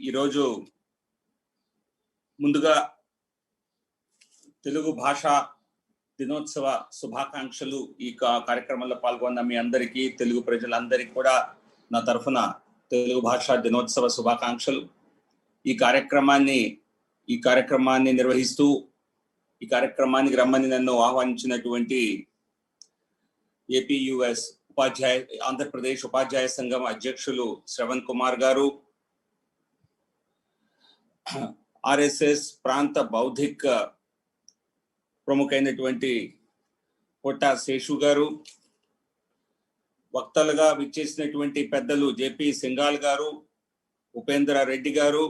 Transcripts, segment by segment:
ఈరోజు ముందుగా తెలుగు భాష దినోత్సవ శుభాకాంక్షలు. ఈ కార్యక్రమంలో పాల్గొన్న మీ అందరికీ, తెలుగు ప్రజలందరికీ కూడా నా తరఫున తెలుగు భాష దినోత్సవ శుభాకాంక్షలు. ఈ కార్యక్రమాన్ని నిర్వహిస్తూ ఈ కార్యక్రమానికి రమ్మని నన్ను ఆహ్వానించినటువంటి ఏపీయుఎస్ ఆంధ్రప్రదేశ్ ఉపాధ్యాయ సంఘం అధ్యక్షులు శ్రవణ్ కుమార్ గారు, ఆర్ఎస్ఎస్ ప్రాంత బౌద్ధిక ప్రముఖైనటువంటి పొట్టా శేషు గారు, వక్తలుగా విచ్చేసినటువంటి పెద్దలు జేపీ సింగాల్ గారు, ఉపేంద్ర రెడ్డి గారు,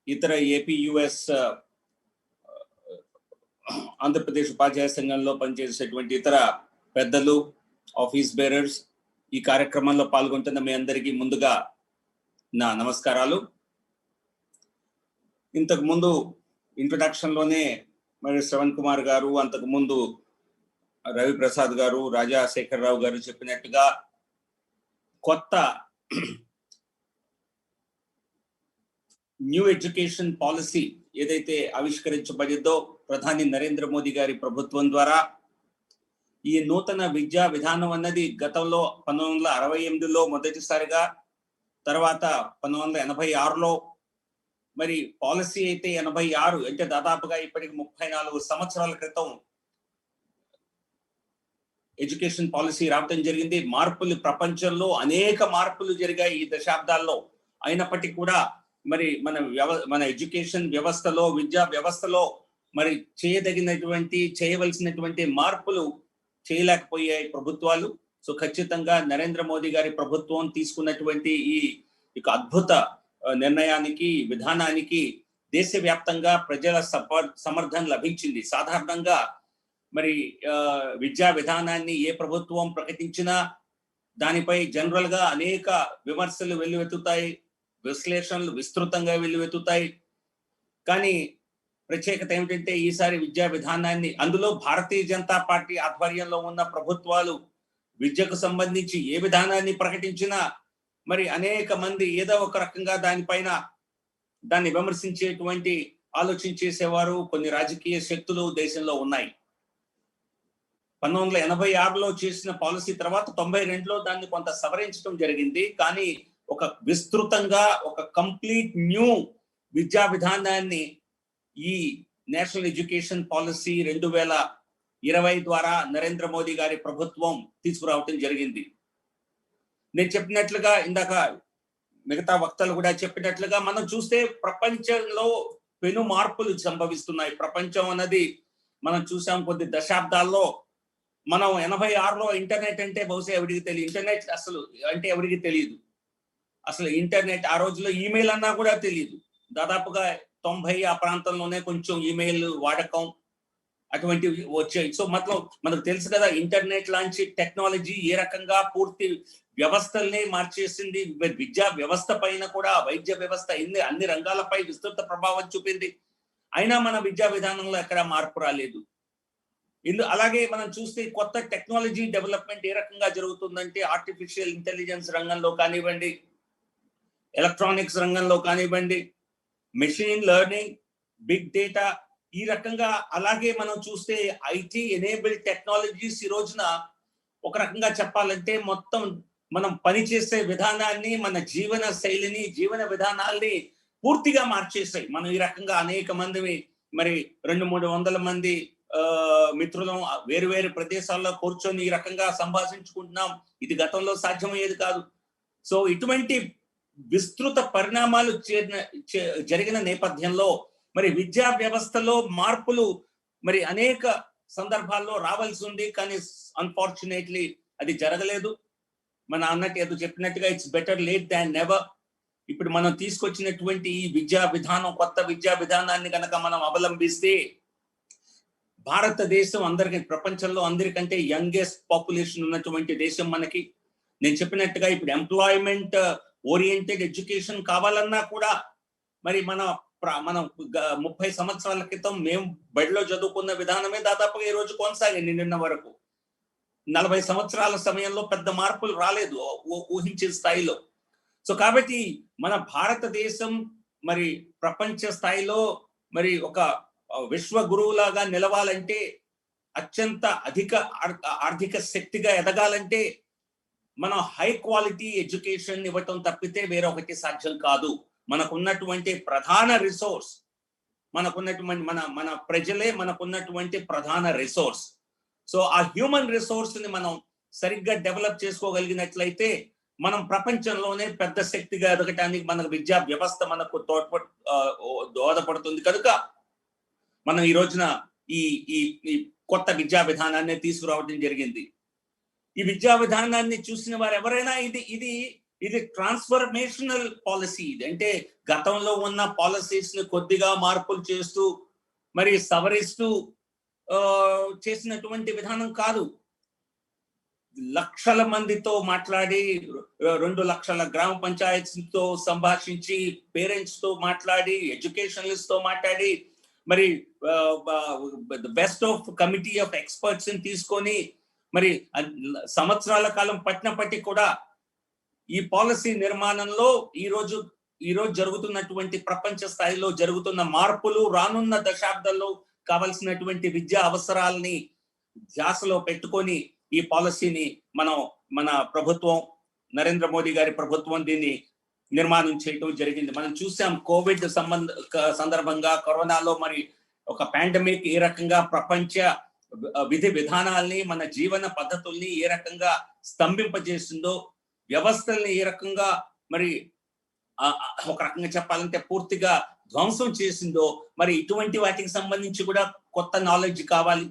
ఇతర ఏపీయుఎస్ ఆంధ్రప్రదేశ్ ఉపాధ్యాయ సంఘంలో పనిచేసేటువంటి ఇతర పెద్దలు, ఆఫీస్ బేరర్స్, ఈ కార్యక్రమంలో పాల్గొంటున్న మీ అందరికీ ముందుగా నా నమస్కారాలు. ఇంతకు ముందు ఇంట్రొడక్షన్ లోనే మరి శ్రవణ్ కుమార్ గారు, అంతకు ముందు రవి ప్రసాద్ గారు, రాజశేఖర్ రావు గారు చెప్పినట్టుగా కొత్త న్యూ ఎడ్యుకేషన్ పాలసీ ఏదైతే ఆవిష్కరించబడిందో ప్రధాని నరేంద్ర మోదీ గారి ప్రభుత్వం ద్వారా, ఈ నూతన విద్యా విధానం అన్నది గతంలో 1968లో మొదటిసారిగా, తర్వాత 1986లో, మరి పాలసీ అయితే 86, అంటే దాదాపుగా ఇప్పటికి 34 సంవత్సరాల క్రితం ఎడ్యుకేషన్ పాలసీ రావటం జరిగింది. మార్పులు, ప్రపంచంలో అనేక మార్పులు జరిగాయి ఈ దశాబ్దాల్లో. అయినప్పటికీ కూడా మరి మన ఎడ్యుకేషన్ వ్యవస్థలో, విద్యా వ్యవస్థలో మరి చేయవలసినటువంటి మార్పులు చేయలేకపోయాయి ప్రభుత్వాలు. సో ఖచ్చితంగా నరేంద్ర మోదీ గారి ప్రభుత్వం తీసుకున్నటువంటి ఈ అద్భుత నిర్ణయానికి, విధానానికి దేశవ్యాప్తంగా ప్రజల సమర్థన లభించింది. సాధారణంగా మరి విద్యా విధానాన్ని ఏ ప్రభుత్వం ప్రకటించినా దానిపై జనరల్ గా అనేక విమర్శలు వెల్లువెత్తుతాయి, విశ్లేషణలు విస్తృతంగా వెల్లువెత్తుతాయి. కానీ ప్రత్యేకత ఏమిటంటే ఈసారి విద్యా విధానాన్ని, అందులో భారతీయ జనతా పార్టీ ఆధ్వర్యంలో ఉన్న ప్రభుత్వాలు విద్యకు సంబంధించి ఏ విధానాన్ని ప్రకటించినా మరి అనేక మంది ఏదో ఒక రకంగా దాన్ని విమర్శించేటువంటి ఆలోచన చేసేవారు కొన్ని రాజకీయ శక్తులు దేశంలో ఉన్నాయి. 1986లో చేసిన పాలసీ తర్వాత 92లో దాన్ని కొంత సవరించడం జరిగింది. కానీ ఒక విస్తృతంగా ఒక కంప్లీట్ న్యూ విద్యా విధానాన్ని ఈ నేషనల్ ఎడ్యుకేషన్ పాలసీ 2020 ద్వారా నరేంద్ర మోదీ గారి ప్రభుత్వం తీసుకురావటం జరిగింది. నేను చెప్పినట్లుగా, ఇందాక మిగతా వక్తలు కూడా చెప్పినట్లుగా, మనం చూస్తే ప్రపంచంలో పెను మార్పులు సంభవిస్తున్నాయి. ప్రపంచం అన్నది మనం చూసాం కొద్ది దశాబ్దాల్లో. మనం 86లో ఇంటర్నెట్ అంటే బహుశా ఎవరికి తెలియదు, ఇంటర్నెట్ అసలు అంటే ఎవరికి తెలియదు. అసలు ఇంటర్నెట్ ఆ రోజుల్లో ఈమెయిల్ అన్నా కూడా తెలియదు. దాదాపుగా 90 ఆ ప్రాంతంలోనే కొంచెం ఈమెయిల్ వాడకం అటువంటివి వచ్చాయి. సో మనకు తెలుసు కదా, ఇంటర్నెట్ లాంటి టెక్నాలజీ ఏ రకంగా పూర్తి వ్యవస్థల్ని మార్చేసింది. విద్యా వ్యవస్థ పైన కూడా, వైద్య వ్యవస్థ, అన్ని రంగాలపై విస్తృత ప్రభావం చూపింది. అయినా మన విద్యా విధానంలో ఎక్కడ మార్పు రాలేదు. అలాగే మనం చూస్తే కొత్త టెక్నాలజీ డెవలప్మెంట్ ఏ రకంగా జరుగుతుందంటే, ఆర్టిఫిషియల్ ఇంటెలిజెన్స్ రంగంలో కానివ్వండి, ఎలక్ట్రానిక్స్ రంగంలో కానివ్వండి, మెషిన్ లెర్నింగ్, బిగ్ డేటా, ఈ రకంగా. అలాగే మనం చూస్తే ఐటీ ఎనేబుల్డ్ టెక్నాలజీస్ ఈ రోజున ఒక రకంగా చెప్పాలంటే మొత్తం మనం పనిచేసే విధానాన్ని, మన జీవన శైలిని, జీవన విధానాల్ని పూర్తిగా మార్చేసాయి. మనం ఈ రకంగా అనేక మంది, మరి 200-300 మంది మిత్రులం వేరు వేరు ప్రదేశాల్లో కూర్చొని ఈ రకంగా సంభాషించుకుంటున్నాం. ఇది గతంలో సాధ్యమయ్యేది కాదు. సో ఇటువంటి విస్తృత పరిణామాలు జరిగిన నేపథ్యంలో మరి విద్యా వ్యవస్థలో మార్పులు మరి అనేక సందర్భాల్లో రావాల్సి ఉంది. కానీ అన్ఫార్చునేట్లీ అది జరగలేదు. మన అన్నట్టు చెప్పినట్టుగా it's better late than never. ఇప్పుడు మనం తీసుకొచ్చినటువంటి ఈ విద్యా విధానం, కొత్త విద్యా విధానాన్ని కనుక మనం అవలంబిస్తే భారతదేశం ప్రపంచంలో అందరికంటే యంగెస్ట్ పాపులేషన్ ఉన్నటువంటి దేశం మనకి. నేను చెప్పినట్టుగా ఇప్పుడు ఎంప్లాయ్మెంట్ ఓరియంటెడ్ ఎడ్యుకేషన్ కావాలన్నా కూడా మరి మనం 30 సంవత్సరాల క్రితం మేము బడిలో చదువుకున్న విధానమే దాదాపుగా ఈ రోజు కొనసాగింది నిన్న వరకు. 40 సంవత్సరాల సమయంలో పెద్ద మార్పులు రాలేదు ఊహించే స్థాయిలో. సో కాబట్టి మన భారతదేశం మరి ప్రపంచ స్థాయిలో మరి ఒక విశ్వ గురువులాగా నిలవాలంటే, అత్యంత అధిక ఆర్థిక శక్తిగా ఎదగాలంటే మనం హై క్వాలిటీ ఎడ్యుకేషన్ ఇవ్వటం తప్పితే వేరొకటి సాధ్యం కాదు. మనకున్నటువంటి ప్రధాన రిసోర్స్, మనకున్నటువంటి మన మన ప్రజలే మనకున్నటువంటి ప్రధాన రిసోర్స్. సో ఆ హ్యూమన్ రిసోర్స్ ని మనం సరిగ్గా డెవలప్ చేసుకోగలిగినట్లయితే మనం ప్రపంచంలోనే పెద్ద శక్తిగా ఎదగటానికి మన విద్యా వ్యవస్థ మనకు దోహదపడుతుంది. కనుక మనం ఈ రోజున ఈ ఈ కొత్త విద్యా విధానాన్ని తీసుకురావడం జరిగింది. ఈ విద్యా విధానాన్ని చూసిన వారు ఎవరైనా ఇది ట్రాన్స్ఫర్మేషనల్ పాలసీ. ఇది అంటే గతంలో ఉన్న పాలసీస్ ని కొద్దిగా మార్పులు చేస్తూ మరి సవరిస్తూ చేసినటువంటి విధానం కాదు. లక్షల మందితో మాట్లాడి, 2 లక్షల గ్రామ పంచాయతీతో సంభాషించి, పేరెంట్స్ తో మాట్లాడి, ఎడ్యుకేషనలిస్ట్ తో మాట్లాడి, మరి best of committee of experts ని తీసుకొని మరి సంవత్సరాల కాలం పట్టినప్పటికీ కూడా ఈ పాలసీ నిర్మాణంలో ఈ రోజు జరుగుతున్నటువంటి ప్రపంచ స్థాయిలో జరుగుతున్న మార్పులు, రానున్న దశాబ్దాల్లో కావలసినటువంటి విద్యా అవసరాలని ధ్యాసలో పెట్టుకొని ఈ పాలసీని మన ప్రభుత్వం, నరేంద్ర మోదీ గారి ప్రభుత్వం దీన్ని నిర్మాణం చేయటం జరిగింది. మనం చూసాం కోవిడ్ సందర్భంగా, కరోనాలో మరి ఒక పాండమిక్ ఏ రకంగా ప్రపంచ విధి విధానాల్ని, మన జీవన పద్ధతుల్ని ఏ రకంగా స్తంభింపజేసిందో, వ్యవస్థల్ని ఏ రకంగా మరి ఒక రకంగా చెప్పాలంటే పూర్తిగా ధ్వంసం చేసిందో, మరి ఇటువంటి వాటికి సంబంధించి కూడా కొత్త నాలెడ్జ్ కావాలి.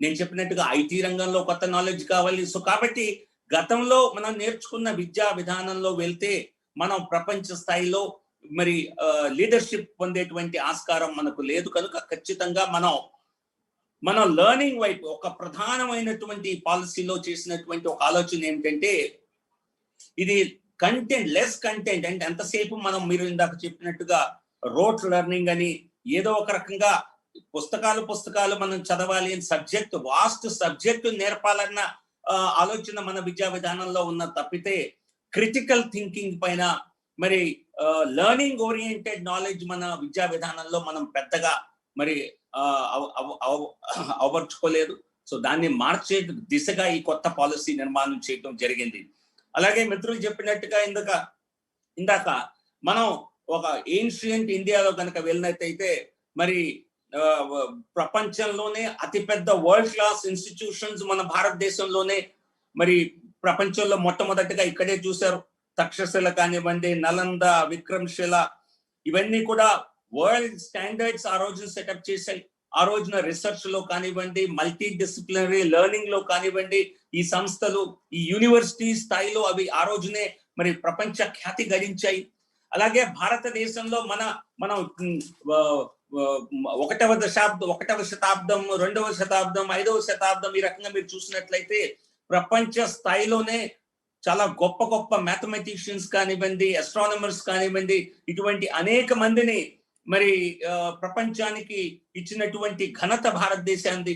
నేను చెప్పినట్టుగా ఐటీ రంగంలో కొత్త నాలెడ్జ్ కావాలి. సో కాబట్టి గతంలో మనం నేర్చుకున్న విద్యా విధానంలో వెళ్తే మనం ప్రపంచ స్థాయిలో మరి లీడర్షిప్ పొందేటువంటి ఆస్కారం మనకు లేదు. కనుక ఖచ్చితంగా మనం లెర్నింగ్ వైపు ఒక ప్రధానమైనటువంటి పాలసీలో చేసినటువంటి ఒక ఆలోచన ఏమిటంటే, ఇది లెస్ కంటెంట్ అంటే ఎంతసేపు మీరు ఇందాక చెప్పినట్టుగా రోట్ లెర్నింగ్ అని ఏదో ఒక రకంగా పుస్తకాలు మనం చదవాలి అని వాస్ట్ సబ్జెక్టు నేర్పాలన్న ఆలోచన మన విద్యా విధానంలో ఉన్న తప్పితే క్రిటికల్ థింకింగ్ పైన మరి లెర్నింగ్ ఓరియంటెడ్ నాలెడ్జ్ మన విద్యా విధానంలో మనం పెద్దగా మరి అవర్చుకోలేదు. సో దాన్ని మార్చే దిశగా ఈ కొత్త పాలసీ నిర్మాణం చేయడం జరిగింది. అలాగే మిత్రులు చెప్పినట్టుగా ఇందాక మనం ఒక ఏన్షియంట్ ఇండియాలో కనుక వెళ్ళినట్టయితే మరి ప్రపంచంలోనే అతిపెద్ద వరల్డ్ క్లాస్ ఇన్స్టిట్యూషన్స్ మన భారతదేశంలోనే మరి ప్రపంచంలో మొట్టమొదటిగా ఇక్కడే చూశారు. తక్షశిల కానివ్వండి, నలంద, విక్రమశిల, ఇవన్నీ కూడా వరల్డ్ స్టాండర్డ్స్ ఆ రోజున సెటప్ చేశాయి. ఆ రోజున రీసెర్చ్ లో కానివ్వండి, మల్టీ డిసిప్లినరీ లెర్నింగ్ లో కానివ్వండి, ఈ సంస్థలు ఈ యూనివర్సిటీ స్థాయిలో అవి ఆ రోజునే మరి ప్రపంచ ఖ్యాతి గడించాయి. అలాగే భారతదేశంలో మనం 1వ శతాబ్దం, 2వ శతాబ్దం, 5వ శతాబ్దం ఈ రకంగా మీరు చూసినట్లయితే ప్రపంచ స్థాయిలోనే చాలా గొప్ప గొప్ప మ్యాథమెటిషియన్స్ కానివ్వండి, అస్ట్రానమర్స్ కానివ్వండి, ఇటువంటి అనేక మందిని మరి ప్రపంచానికి ఇచ్చినటువంటి ఘనత భారతదేశానికి.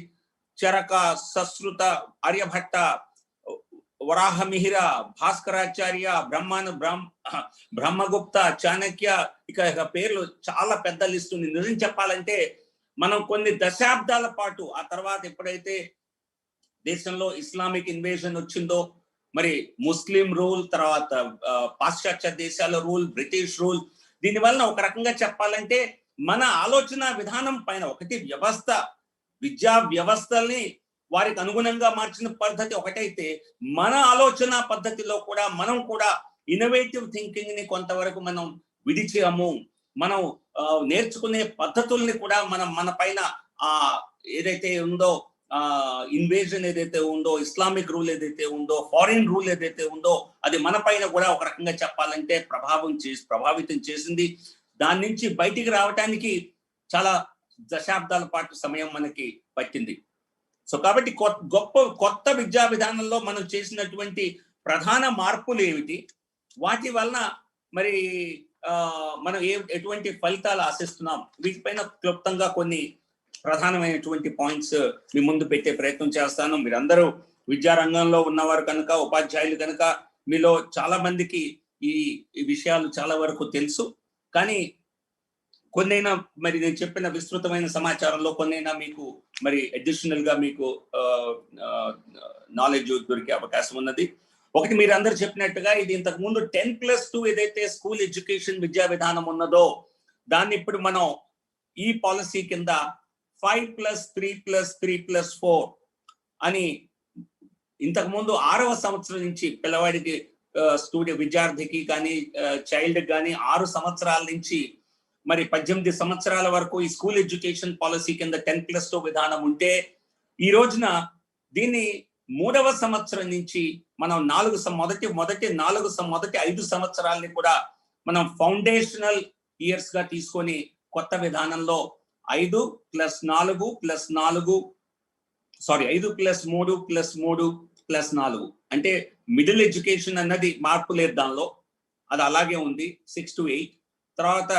చరక, సశ్రుత, ఆర్యభట్ట, వరాహమిహిర, భాస్కరాచార్య, బ్రహ్మగుప్త, చాణక్య, ఇక పేర్లు చాలా పెద్ద లిస్ట్ ఉంది. నిజం చెప్పాలంటే మనం కొన్ని దశాబ్దాల పాటు ఆ తర్వాత ఎప్పుడైతే దేశంలో ఇస్లామిక్ ఇన్వేజన్ వచ్చిందో, మరి ముస్లిం రూల్, తర్వాత పాశ్చాత్య దేశాల రూల్, బ్రిటిష్ రూల్, దీనివల్ల ఒక రకంగా చెప్పాలంటే మన ఆలోచన విధానం పైన ఒకటి విద్యా వ్యవస్థల్ని వారికి అనుగుణంగా మార్చిన పద్ధతి ఒకటైతే, మన ఆలోచన పద్ధతిలో కూడా మనం కూడా ఇన్నోవేటివ్ థింకింగ్ ని కొంతవరకు మనం విడిచాము. మనం నేర్చుకునే పద్ధతుల్ని కూడా మన పైన ఏదైతే ఉందో ఇన్వేజన్ ఏదైతే ఉందో, ఇస్లామిక్ రూల్ ఏదైతే ఉందో, ఫారిన్ రూల్ ఏదైతే ఉందో, అది మన పైన కూడా ఒక రకంగా చెప్పాలంటే ప్రభావితం చేసింది. దాని నుంచి బయటికి రావటానికి చాలా దశాబ్దాల పాటు సమయం మనకి పట్టింది. సో కాబట్టి కొత్త విద్యా విధానంలో మనం చేసినటువంటి ప్రధాన మార్పులు ఏమిటి, వాటి వలన మరి మనం ఎటువంటి ఫలితాలు ఆశిస్తున్నాం, వీటిపైన క్లుప్తంగా కొన్ని ప్రధానమైనటువంటి పాయింట్స్ మీ ముందు పెట్టే ప్రయత్నం చేస్తాను. మీరందరూ విద్యారంగంలో ఉన్నవారు కనుక, ఉపాధ్యాయులు కనుక మీలో చాలా మందికి ఈ విషయాలు చాలా వరకు తెలుసు. కానీ కొన్నైనా మరి నేను చెప్పిన విస్తృతమైన సమాచారంలో కొన్నైనా మీకు మరి అడిషనల్ గా మీకు నాలెడ్జ్ దొరికే అవకాశం ఉన్నది. ఒకటి, మీరు అందరు చెప్పినట్టుగా ఇది ఇంతకు ముందు 10+2 ఏదైతే స్కూల్ ఎడ్యుకేషన్ విద్యా విధానం ఉన్నదో దాన్ని ఇప్పుడు మనం ఈ పాలసీ కింద 5+3+3+4 అని ఇంతకు ముందు 6వ సంవత్సరం నుంచి పిల్లవాడికి విద్యార్థికి కానీ చైల్డ్ కానీ 6 సంవత్సరాల నుంచి మరి 18 సంవత్సరాల వరకు ఈ స్కూల్ ఎడ్యుకేషన్ పాలసీ కింద 10+2 విధానం ఉంటే ఈ రోజున దీన్ని 3వ సంవత్సరం నుంచి మనం మొదటి 5 సంవత్సరాలని కూడా మనం ఫౌండేషనల్ ఇయర్స్ గా తీసుకొని కొత్త విధానంలో 5+3+3+4 అంటే మిడిల్ ఎడ్యుకేషన్ అన్నది మార్పు లేదు దానిలో, అది అలాగే ఉంది 6 to 8. తర్వాత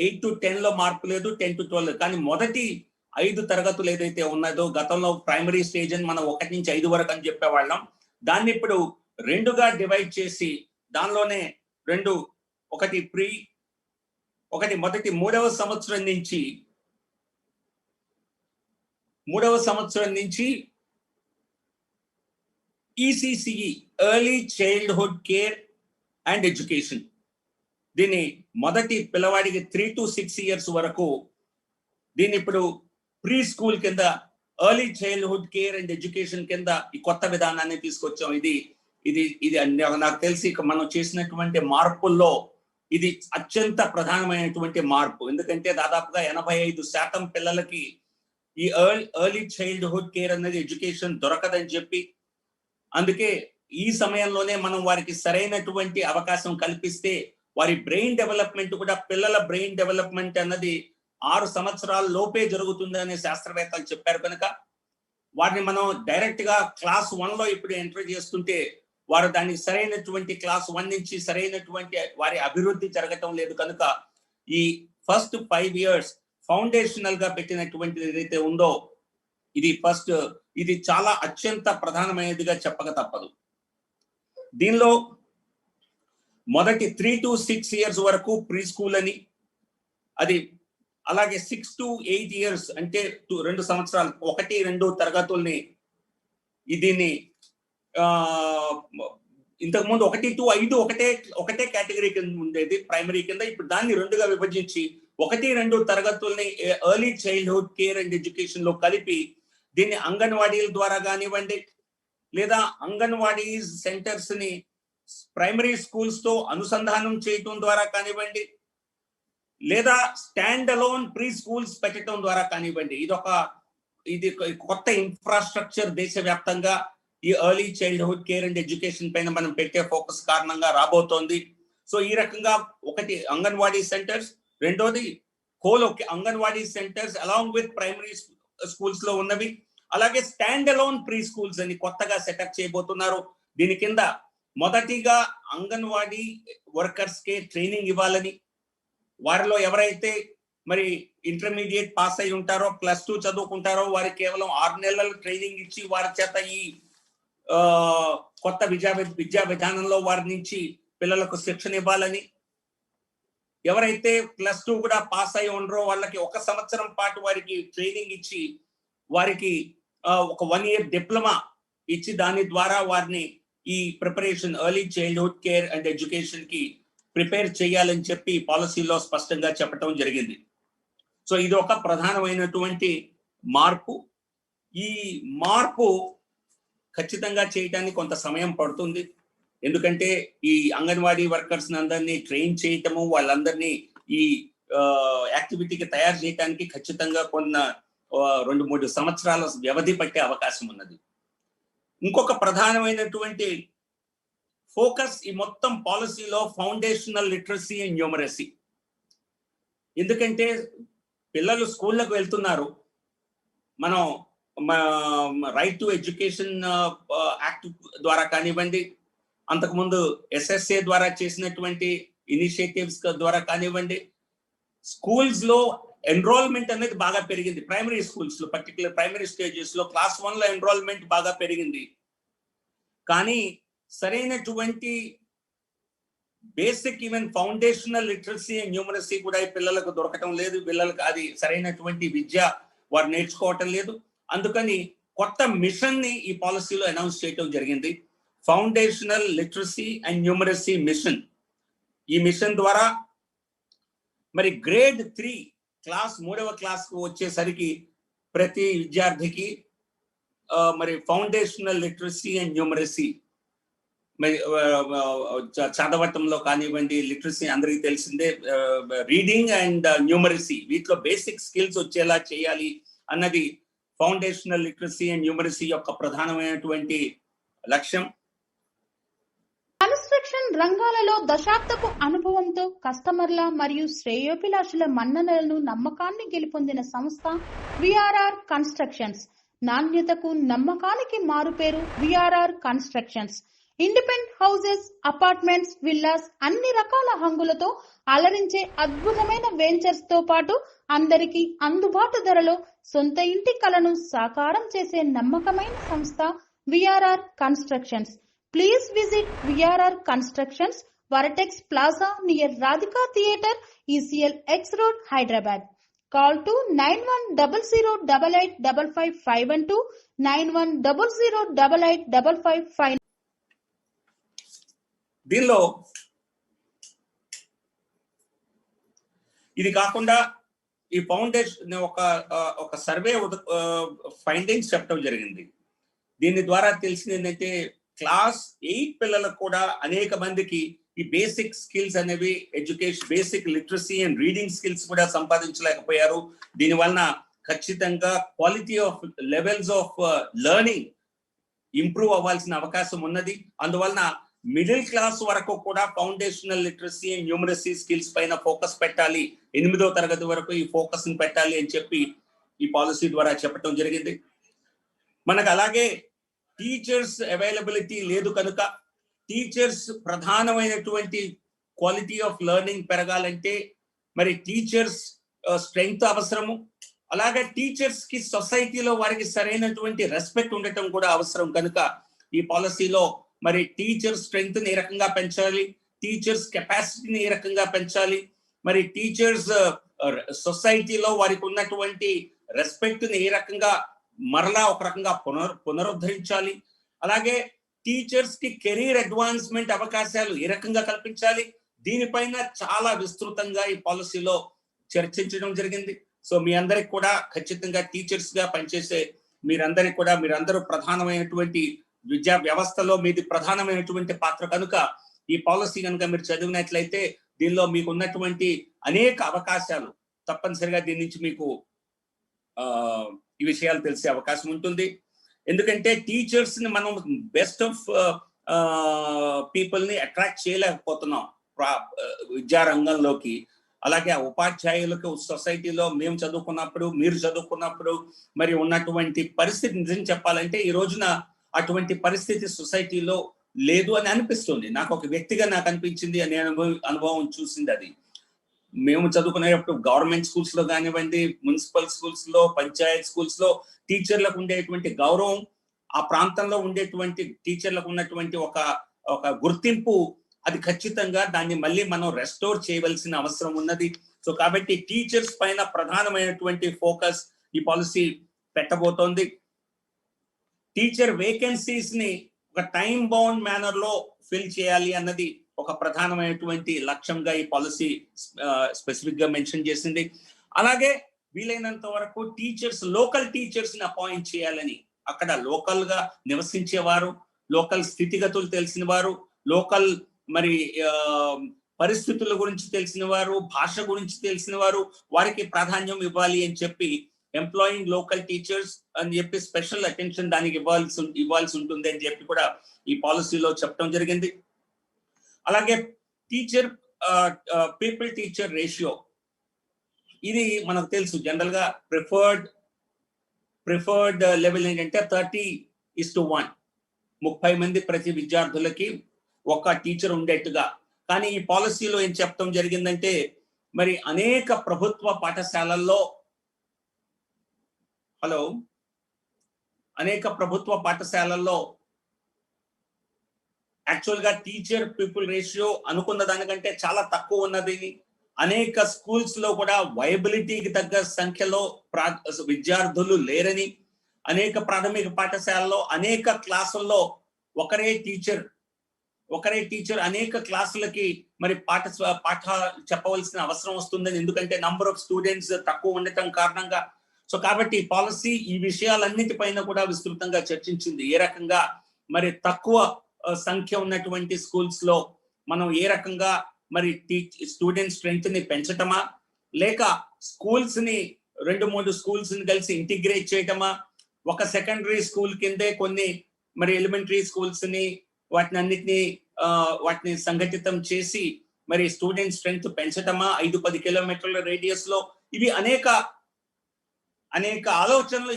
8 to 10 లో మార్పు లేదు, 10 to 12. కానీ మొదటి 5 తరగతులు ఏదైతే ఉన్నదో గతంలో ప్రైమరీ స్టేజ్ అని మనం 1 నుంచి 5 వరకు అని చెప్పేవాళ్ళం, దాన్ని ఇప్పుడు 2గా డివైడ్ చేసి దానిలోనే మొదటి 3వ సంవత్సరం నుంచి ECCE early childhood care and education, దీన్ని మొదటి పిల్లవాడికి 3 to 6 years వరకు దీన్ని ఇప్పుడు ప్రీ స్కూల్ కింద early childhood care and education కింద ఈ కొత్త విధానాన్ని తీసుకొచ్చాం. ఇది నాకు తెలిసి మనం చేసినటువంటి మార్పుల్లో ఇది అత్యంత ప్రధానమైనటువంటి మార్పు. ఎందుకంటే దాదాపుగా 85% పిల్లలకి ఈ ఎర్లీ చైల్డ్హుడ్ కేర్ అనేది ఎడ్యుకేషన్ దొరకదని చెప్పి, అందుకే ఈ సమయంలోనే మనం వారికి సరైనటువంటి అవకాశం కల్పిస్తే వారి బ్రెయిన్ డెవలప్మెంట్ కూడా, పిల్లల బ్రెయిన్ డెవలప్మెంట్ అన్నది 6 సంవత్సరాల లోపే జరుగుతుందని శాస్త్రవేత్తలు చెప్పారు కనుక వారిని మనం డైరెక్ట్ గా క్లాస్ 1లో ఇప్పుడు ఎంటర్ చేస్తుంటే వారు దాన్ని సరైనటువంటి క్లాస్ 1 నుంచి సరైనటువంటి వారి అభివృద్ధి జరగటం లేదు కనుక ఈ ఫస్ట్ 5 years ఫౌండేషనల్ గా పెట్టినటువంటిది ఏదైతే ఉందో ఇది చాలా అత్యంత ప్రధానమైనదిగా చెప్పక తప్పదు. దీనిలో మొదటి 3 to 6 years వరకు ప్రీ స్కూల్ అని, అది అలాగే 6 to 8 years అంటే 2 సంవత్సరాలు 1-2 తరగతుల్ని దీన్ని ఇంతకుముందు 1 to 5 ఒకటే కేటగిరీ కింద ఉండేది ప్రైమరీ కింద, ఇప్పుడు దాన్ని 2గా విభజించి 1-2 తరగతుల్ని early childhood care and education లో కలిపి దీన్ని అంగన్వాడీల ద్వారా కానివ్వండి, లేదా అంగన్వాడీ సెంటర్స్ ని ప్రైమరీ స్కూల్స్ తో అనుసంధానం చేయటం ద్వారా కానివ్వండి, లేదా స్టాండ్ అలోన్ ప్రీ స్కూల్స్ పెట్టడం ద్వారా కానివ్వండి, ఇది కొత్త ఇన్ఫ్రాస్ట్రక్చర్ దేశవ్యాప్తంగా ఈ early childhood care and education పైన మనం పెట్టే ఫోకస్ కారణంగా రాబోతోంది. సో ఈ రకంగా ఒకటి అంగన్వాడీ సెంటర్స్, రెండోది anganwadi centres along with primary schools లో ఉన్నవి, అలాగే స్టాండ్ అలోన్ ప్రీ స్కూల్స్ అని కొత్తగా సెటప్ చేయబోతున్నారు. దీని కింద మొదటిగా అంగన్వాడీ వర్కర్స్ కే ట్రైనింగ్ ఇవ్వాలని, వారిలో ఎవరైతే మరి ఇంటర్మీడియట్ పాస్ అయి ఉంటారో, +2 చదువుకుంటారో వారికి కేవలం 6 నెలలు ట్రైనింగ్ ఇచ్చి వారి చేత ఈ కొత్త విద్యా విధానంలో వారి నుంచి పిల్లలకు శిక్షణ ఇవ్వాలని, ఎవరైతే +2 కూడా పాస్ అయి ఉండరో వాళ్ళకి 1 సంవత్సరం పాటు వారికి ట్రైనింగ్ ఇచ్చి వారికి ఒక 1 year డిప్లొమా ఇచ్చి దాని ద్వారా వారిని ఈ preparation early childhood care and education కి ప్రిపేర్ చేయాలని చెప్పి పాలసీలో స్పష్టంగా చెప్పడం జరిగింది. సో ఇది ఒక ప్రధానమైనటువంటి మార్పు. ఈ మార్పు ఖచ్చితంగా చేయడానికి కొంత సమయం పడుతుంది, ఎందుకంటే ఈ అంగన్వాడీ వర్కర్స్ అందరినీ ట్రైన్ చేయటము, వాళ్ళందరినీ ఈ యాక్టివిటీకి తయారు చేయడానికి ఖచ్చితంగా 2-3 సంవత్సరాల వ్యవధి పట్టే అవకాశం ఉన్నది. ఇంకొక ప్రధానమైనటువంటి ఫోకస్ ఈ మొత్తం పాలసీలో ఫౌండేషనల్ లిటరసీ అండ్ న్యూమరసీ. ఎందుకంటే పిల్లలు స్కూళ్ళకు వెళ్తున్నారు, మనం రైట్ టు ఎడ్యుకేషన్ యాక్ట్ ద్వారా కానివ్వండి, అంతకుముందు SSA ద్వారా చేసినటువంటి ఇనిషియేటివ్స్ ద్వారా కానివ్వండి, స్కూల్స్ లో ఎన్రోల్మెంట్ అనేది బాగా పెరిగింది ప్రైమరీ స్కూల్స్ లో, పర్టికులర్ ప్రైమరీ స్టేజెస్ లో క్లాస్ 1 లో ఎన్రోల్మెంట్ బాగా పెరిగింది. కానీ సరైనటువంటి basic even foundational literacy and numeracy కూడా ఈ పిల్లలకు దొరకటం లేదు. పిల్లలకు అది సరైనటువంటి విద్య వారు నేర్చుకోవటం లేదు. అందుకని కొత్త మిషన్ ని ఈ పాలసీలో అనౌన్స్ చేయడం జరిగింది, foundational literacy and numeracy mission. ఈ మిషన్ ద్వారా మరి గ్రేడ్ 3 3వ క్లాస్ కు వచ్చేసరికి ప్రతి విద్యార్థికి మరి ఫౌండేషనల్ లిటరసీ అండ్ న్యూమరసీ చదవటంలో కానివ్వండి, లిటరసీ అందరికీ తెలిసిందే, రీడింగ్ అండ్ న్యూమరసీ వీటిలో బేసిక్ స్కిల్స్ వచ్చేలా చేయాలి అన్నది ఫౌండేషనల్ లిటరసీ అండ్ న్యూమరసీ యొక్క ప్రధానమైనటువంటి లక్ష్యం. కన్స్ట్రక్షన్ రంగాలలో దశాబ్దపు అనుభవంతో కస్టమర్ల మరియు శ్రేయోభిలాషుల మన్ననలను నమ్మకాన్ని గెలుపొందిన సంస్థ విఆర్ఆర్ కన్స్ట్రక్షన్స్. నాణ్యతకు నమ్మకానికి మారుపేరు VRR constructions. Independent houses, apartments, villas అన్ని రకాల హంగులతో అలరించే అద్భుతమైన వెంచర్స్ తో పాటు అందరికీ అందుబాటు ధరలో సొంత ఇంటి కలను సాకారం చేసే నమ్మకమైన సంస్థ VRR constructions. Please visit VRR Constructions, Varatex Plaza near Radhika Theatre, ECL X Road, Hyderabad. Call to 9100885552, 9100885559. దీనిలో ఇది కాకుండా ఈ ఫౌండేషన్ ఒక సర్వే ఫైండింగ్స్ చెప్పడం జరిగింది. దీని ద్వారా తెలిసింది ఏంటంటే క్లాస్ 8 పిల్లలకు కూడా అనేక మందికి ఈ బేసిక్ స్కిల్స్ అనేవి education, basic literacy and reading skills కూడా సంపాదించలేకపోయారు. దీనివలన ఖచ్చితంగా quality of levels of learning improve అవ్వాల్సిన అవకాశం ఉన్నది. అందువలన మిడిల్ క్లాస్ వరకు కూడా foundational literacy and numeracy skills పైన ఫోకస్ పెట్టాలి, 8వ తరగతి వరకు ఈ ఫోకస్ ని పెట్టాలి అని చెప్పి ఈ పాలసీ ద్వారా చెప్పడం జరిగింది. మనకు అలాగే టీచర్స్ అవైలబిలిటీ లేదు కనుక టీచర్స్ ప్రధానమైనటువంటి క్వాలిటీ ఆఫ్ లెర్నింగ్ పెరగాలంటే మరి టీచర్స్ స్ట్రెంగ్త్ అవసరము. అలాగే టీచర్స్ కి సొసైటీలో వారికి సరైనటువంటి రెస్పెక్ట్ ఉండటం కూడా అవసరం కనుక ఈ పాలసీలో మరి టీచర్ స్ట్రెంగ్త్ ని ఏ రకంగా పెంచాలి, టీచర్స్ కెపాసిటీని ఏ రకంగా పెంచాలి, మరి టీచర్స్ సొసైటీలో వారికి ఉన్నటువంటి రెస్పెక్ట్ ని ఏ రకంగా మరలా ఒక రకంగా పునరుద్ధరించాలి, అలాగే టీచర్స్ కి కెరీర్ అడ్వాన్స్మెంట్ అవకాశాలు ఏ రకంగా కల్పించాలి, దీనిపైన చాలా విస్తృతంగా ఈ పాలసీలో చర్చించడం జరిగింది. సో మీ అందరికి కూడా ఖచ్చితంగా టీచర్స్ గా పనిచేసే మీరందరూ ప్రధానమైనటువంటి విద్యా వ్యవస్థలో మీది ప్రధానమైనటువంటి పాత్ర కనుక ఈ పాలసీ కనుక మీరు చదివినట్లయితే దీనిలో మీకు ఉన్నటువంటి అనేక అవకాశాలు తప్పనిసరిగా దీని నుంచి మీకు ఈ విషయాలు తెలిసే అవకాశం ఉంటుంది. ఎందుకంటే టీచర్స్ ని మనం బెస్ట్ ఆఫ్ పీపుల్ ని అట్రాక్ట్ చేయలేకపోతున్నాం విద్యా రంగంలోకి. అలాగే ఆ ఉపాధ్యాయులకు సొసైటీలో మేము చదువుకున్నప్పుడు, మీరు చదువుకున్నప్పుడు మరి ఉన్నటువంటి పరిస్థితి నిజం చెప్పాలంటే ఈ రోజున అటువంటి పరిస్థితి సొసైటీలో లేదు అని అనిపిస్తుంది. నాకు ఒక వ్యక్తిగా నాకు అనిపించింది, అనే అనుభవం చూసింది. అది మేము చదువుకునేటప్పుడు గవర్నమెంట్ స్కూల్స్ లో కానివ్వండి, మున్సిపల్ స్కూల్స్ లో, పంచాయత్ స్కూల్స్ లో టీచర్లకు ఉండేటువంటి గౌరవం, ఆ ప్రాంతంలో ఉండేటువంటి టీచర్లకు ఉన్నటువంటి ఒక గుర్తింపు, అది ఖచ్చితంగా దాన్ని మళ్ళీ మనం రెస్టోర్ చేయవలసిన అవసరం ఉన్నది. సో కాబట్టి టీచర్స్ పైన ప్రధానమైనటువంటి ఫోకస్ ఈ పాలసీ పెట్టబోతోంది. టీచర్ వేకెన్సీస్ ని ఒక టైం బౌండ్ మేనర్ లో ఫిల్ చేయాలి అన్నది ఒక ప్రధానమైనటువంటి లక్ష్యంగా ఈ పాలసీ స్పెసిఫిక్ గా మెన్షన్ చేసింది. అలాగే వీలైనంత వరకు టీచర్స్, లోకల్ టీచర్స్ ని అపాయింట్ చేయాలని, అక్కడ లోకల్ గా నివసించేవారు, లోకల్ స్థితిగతులు తెలిసిన వారు, లోకల్ మరి పరిస్థితుల గురించి తెలిసిన వారు, భాష గురించి తెలిసిన వారు, వారికి ప్రాధాన్యం ఇవ్వాలి అని చెప్పి ఎంప్లాయింగ్ లోకల్ టీచర్స్ అని చెప్పి స్పెషల్ అటెన్షన్ దానికి ఇవ్వాల్సి ఉంటుంది అని చెప్పి కూడా ఈ పాలసీలో చెప్పడం జరిగింది. అలాగే టీచర్ పీపుల్ టీచర్ రేషియో, ఇది మనకు తెలుసు జనరల్ గా ప్రిఫర్డ్ లెవెల్ ఏంటంటే 30:1, 30 మంది ప్రతి విద్యార్థులకి ఒక టీచర్ ఉండేట్టుగా. కానీ ఈ పాలసీలో ఏం చెప్పడం జరిగిందంటే మరి అనేక ప్రభుత్వ పాఠశాలల్లో యాక్చువల్ గా టీచర్ పీపుల్ రేషియో అనుకున్న దానికంటే చాలా తక్కువ ఉన్నది. అనేక స్కూల్స్ లో కూడా వైబిలిటీకి తగ్గ సంఖ్యలో విద్యార్థులు లేరని, అనేక ప్రాథమిక పాఠశాలలో అనేక క్లాసుల్లో ఒకరే టీచర్ అనేక క్లాసులకి మరి పాఠ చెప్పవలసిన అవసరం వస్తుందని, ఎందుకంటే నంబర్ ఆఫ్ స్టూడెంట్స్ తక్కువ ఉండటం కారణంగా. సో కాబట్టి పాలసీ ఈ విషయాలన్నిటిపైన కూడా విస్తృతంగా చర్చించింది. ఏ రకంగా మరి తక్కువ సంఖ్య ఉన్నటువంటి స్కూల్స్ లో మనం ఏ రకంగా మరి స్టూడెంట్ స్ట్రెంగ్త్ ని పెంచటమా, లేక స్కూల్స్ ని 2-3 స్కూల్స్ ని కలిసి ఇంటిగ్రేట్ చేయటమా, ఒక సెకండరీ స్కూల్ కిందే కొన్ని మరి ఎలిమెంటరీ స్కూల్స్ ని వాటిని సంఘటితం చేసి మరి స్టూడెంట్ స్ట్రెంగ్త్ పెంచటమా, 5-10 కిలోమీటర్ల రేడియస్ లో. ఇవి అనేక ఆలోచనలు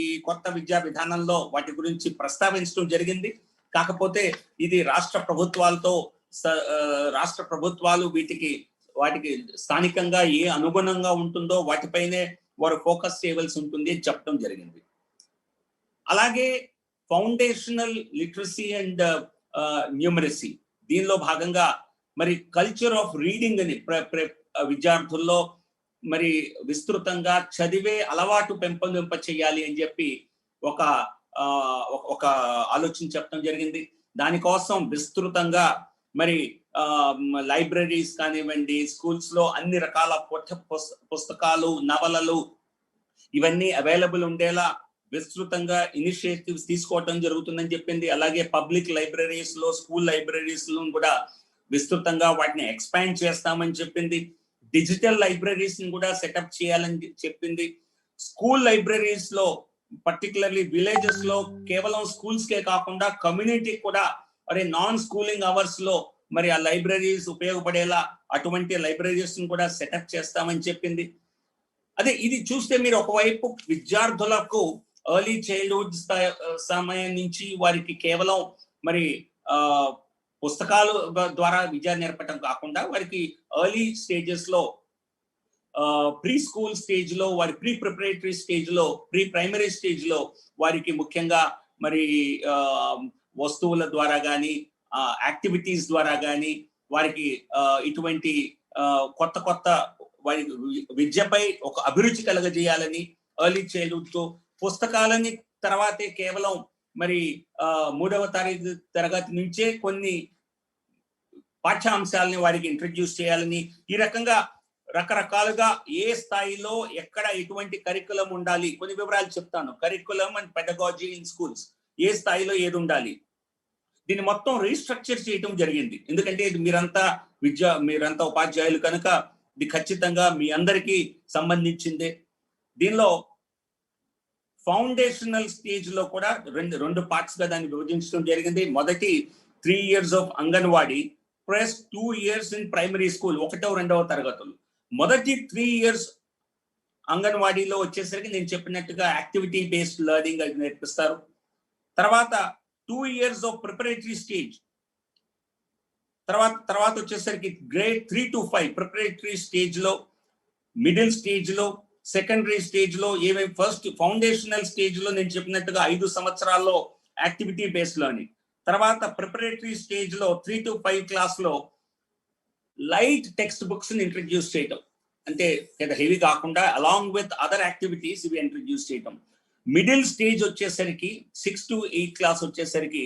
ఈ కొత్త విద్యా విధానంలో వాటి గురించి ప్రస్తావించడం జరిగింది. కాకపోతే ఇది రాష్ట్ర ప్రభుత్వాలు వాటికి స్థానికంగా ఏ అనుగుణంగా ఉంటుందో వాటిపైనే వారు ఫోకస్ చేయవలసి ఉంటుంది అని చెప్పడం జరిగింది. అలాగే ఫౌండేషనల్ లిటరసీ అండ్ న్యూమరసీ, దీనిలో భాగంగా మరి కల్చర్ ఆఫ్ రీడింగ్ అని విద్యార్థుల్లో మరి విస్తృతంగా చదివే అలవాటు పెంపొందింప చేయాలి అని చెప్పి ఒక ఆలోచన చెప్పడం జరిగింది. దానికోసం విస్తృతంగా మరి లైబ్రరీస్ కానివ్వండి, స్కూల్స్ లో అన్ని రకాల పుస్తకాలు, నవలలు ఇవన్నీ అవైలబుల్ ఉండేలా విస్తృతంగా ఇనిషియేటివ్స్ తీసుకోవటం జరుగుతుందని చెప్పింది. అలాగే పబ్లిక్ లైబ్రరీస్ లో, స్కూల్ లైబ్రరీస్ లో కూడా విస్తృతంగా వాటిని ఎక్స్పాండ్ చేస్తామని చెప్పింది. డిజిటల్ లైబ్రరీస్ ని కూడా సెటప్ చేయాలని చెప్పింది. స్కూల్ లైబ్రరీస్ లో పర్టికులర్లీ విలేజెస్ లో కేవలం స్కూల్స్ కే కాకుండా కమ్యూనిటీ కూడా నాన్ స్కూలింగ్ అవర్స్ లో మరి ఆ లైబ్రరీస్ ఉపయోగపడేలా అటువంటి లైబ్రరీస్ ని కూడా సెటప్ చేస్తామని చెప్పింది. అదే ఇది చూస్తే మీరు ఒకవైపు విద్యార్థులకు ఎర్లీ చైల్డ్హుడ్ సమయం నుంచి వారికి కేవలం మరి పుస్తకాలు ద్వారా విద్య నేర్పటం కాకుండా వారికి ఎర్లీ స్టేజెస్ లో, ప్రీ స్కూల్ స్టేజ్ లో, వారి ప్రీ ప్రిపరేటరీ స్టేజ్ లో, ప్రీ ప్రైమరీ స్టేజ్ లో వారికి ముఖ్యంగా మరి వస్తువుల ద్వారా కానీ, యాక్టివిటీస్ ద్వారా కానీ వారికి ఇటువంటి కొత్త వారి విద్యపై ఒక అభిరుచి కలగజేయాలని ఎర్లీ చైల్డ్హుడ్ తో పుస్తకాలని తర్వాతే కేవలం మరి 3వ తరగతి నుంచే కొన్ని పాఠ్యాంశాలని వారికి ఇంట్రడ్యూస్ చేయాలని, ఈ రకంగా రకరకాలుగా ఏ స్థాయిలో ఎక్కడ ఎటువంటి కరికులం ఉండాలి, కొన్ని వివరాలు చెప్తాను. Curriculum and pedagogy in schools, ఏ స్థాయిలో ఏది ఉండాలి, దీన్ని మొత్తం రీస్ట్రక్చర్ చేయటం జరిగింది. ఎందుకంటే ఇది మీరంతా ఉపాధ్యాయులు కనుక ఇది ఖచ్చితంగా మీ అందరికీ సంబంధించిందే. దీనిలో ఫౌండేషనల్ స్టేజ్ లో కూడా రెండు పార్ట్స్ గా దాన్ని విభజించడం జరిగింది. మొదటి 3 years of anganwadi plus 2 years in primary school, 1వ-2వ తరగతులు. మొదటి 3 years అంగన్వాడీలో వచ్చేసరికి నేను చెప్పినట్టుగా యాక్టివిటీ బేస్డ్ లెర్నింగ్ అది నేర్పిస్తారు. తర్వాత 2 years ఆఫ్ ప్రిపరేటరీ స్టేజ్, తర్వాత వచ్చేసరికి గ్రేడ్ 3 to 5 ప్రిపరేటరీ స్టేజ్ లో, మిడిల్ స్టేజ్ లో, సెకండరీ స్టేజ్ లో ఏమేమి, ఫస్ట్ ఫౌండేషనల్ స్టేజ్ లో నేను చెప్పినట్టుగా 5 సంవత్సరాల్లో యాక్టివిటీ బేస్డ్ లెర్నింగ్, తర్వాత ప్రిపరేటరీ స్టేజ్ లో 3 to 5 క్లాస్ లో లైట్ టెక్స్ట్ బుక్స్ ని ఇంట్రడ్యూస్ చేయటం, అంటే హెవీ కాకుండా అలాంగ్ విత్ అదర్ యాక్టివిటీస్ ఇవి ఇంట్రడ్యూస్ చేయటం. మిడిల్ స్టేజ్ వచ్చేసరికి 6 to 8 క్లాస్ వచ్చేసరికి